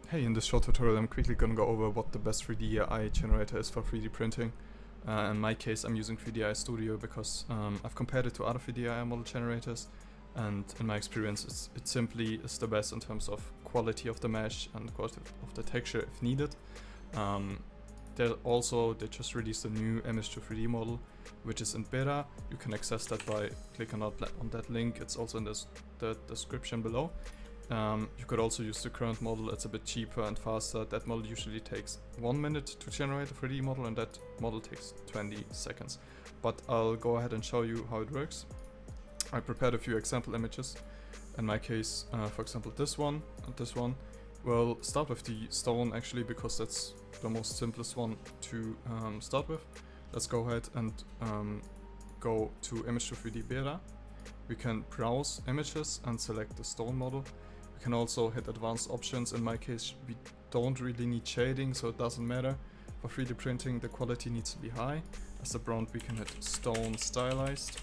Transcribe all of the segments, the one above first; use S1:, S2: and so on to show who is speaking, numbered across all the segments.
S1: Hey, in this short tutorial I'm quickly gonna go over what the best 3D AI generator is for 3D printing. In my case I'm using 3D AI Studio because I've compared it to other 3D AI model generators, and in my experience it simply is the best in terms of quality of the mesh and quality of the texture if needed. They just released a new image to 3D model which is in beta. You can access that by clicking on that link. It's also in the description below. You could also use the current model. It's a bit cheaper and faster. That model usually takes 1 minute to generate a 3D model, and that model takes 20 seconds. But I'll go ahead and show you how it works. I prepared a few example images. In my case, for example, this one and this one. We'll start with the stone actually, because that's the most simplest one to start with. Let's go ahead and go to Image to 3D Beta. We can browse images and select the stone model. We can also hit advanced options. In my case, we don't really need shading, so it doesn't matter. For 3D printing, the quality needs to be high. As a prompt, we can hit stone stylized.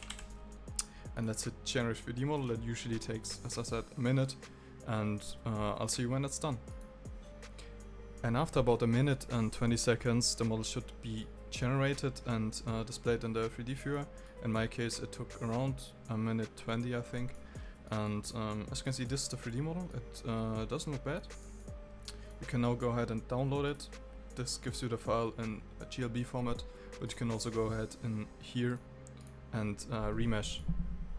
S1: And let's hit generate 3D model. That usually takes, as I said, a minute. And I'll see you when it's done. And after about a minute and 20 seconds, the model should be generated and displayed in the 3D viewer. In my case, it took around a minute 20, I think. And as you can see, this is the 3D model. It doesn't look bad. You can now go ahead and download it. This gives you the file in a GLB format, but you can also go ahead in here and remesh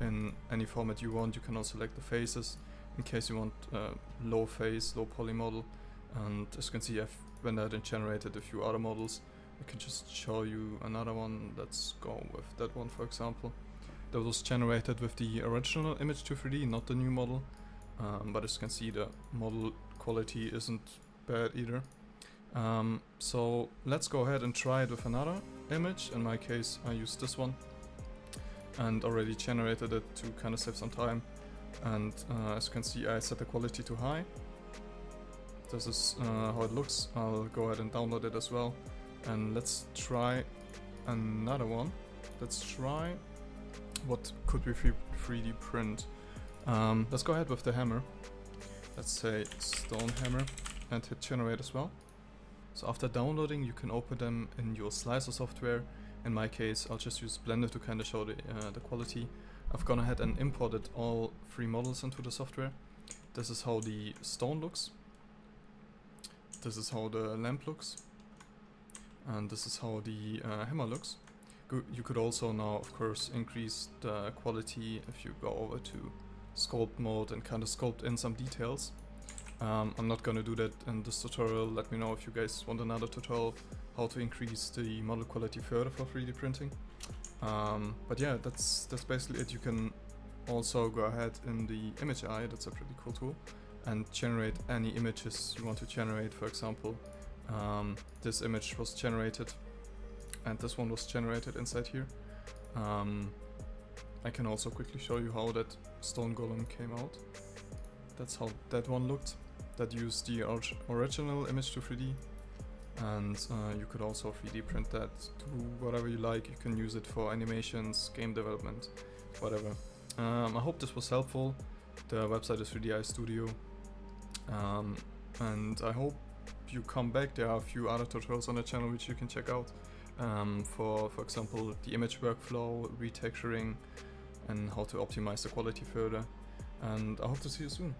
S1: in any format you want. You can also select the faces in case you want low face, low poly model. And as you can see, I've went ahead and generated a few other models. I can just show you another one. Let's go with that one, for example. That was generated with the original image to 3D, not the new model. But as you can see, the model quality isn't bad either. So let's go ahead and try it with another image. In my case, I used this one and already generated it to kind of save some time. And as you can see, I set the quality to high. This is how it looks. I'll go ahead and download it as well. And let's try another one. Let's try what could we 3D print. Let's go ahead with the hammer. Let's say stone hammer and hit generate as well. So after downloading, you can open them in your slicer software. In my case, I'll just use Blender to kind of show the quality. I've gone ahead and imported all 3 models into the software. This is how the stone looks. This is how the lamp looks. And this is how the hammer looks. You could also now, of course, increase the quality if you go over to sculpt mode and kind of sculpt in some details. I'm not gonna do that in this tutorial. Let me know if you guys want another tutorial how to increase the model quality further for 3D printing. But yeah, that's basically it. You can also go ahead in the image AI, that's a pretty cool tool, and generate any images you want to generate. For example, this image was generated and this one was generated inside here. I can also quickly show you how that stone golem came out. That's how that one looked. That used the original image to 3D, and you could also 3D print that to whatever you like. You can use it for animations, game development, whatever. I hope this was helpful. The website is 3D AI Studio, and I hope you come back. There are a few other tutorials on the channel which you can check out. For example, the image workflow, retexturing, and how to optimize the quality further. And I hope to see you soon.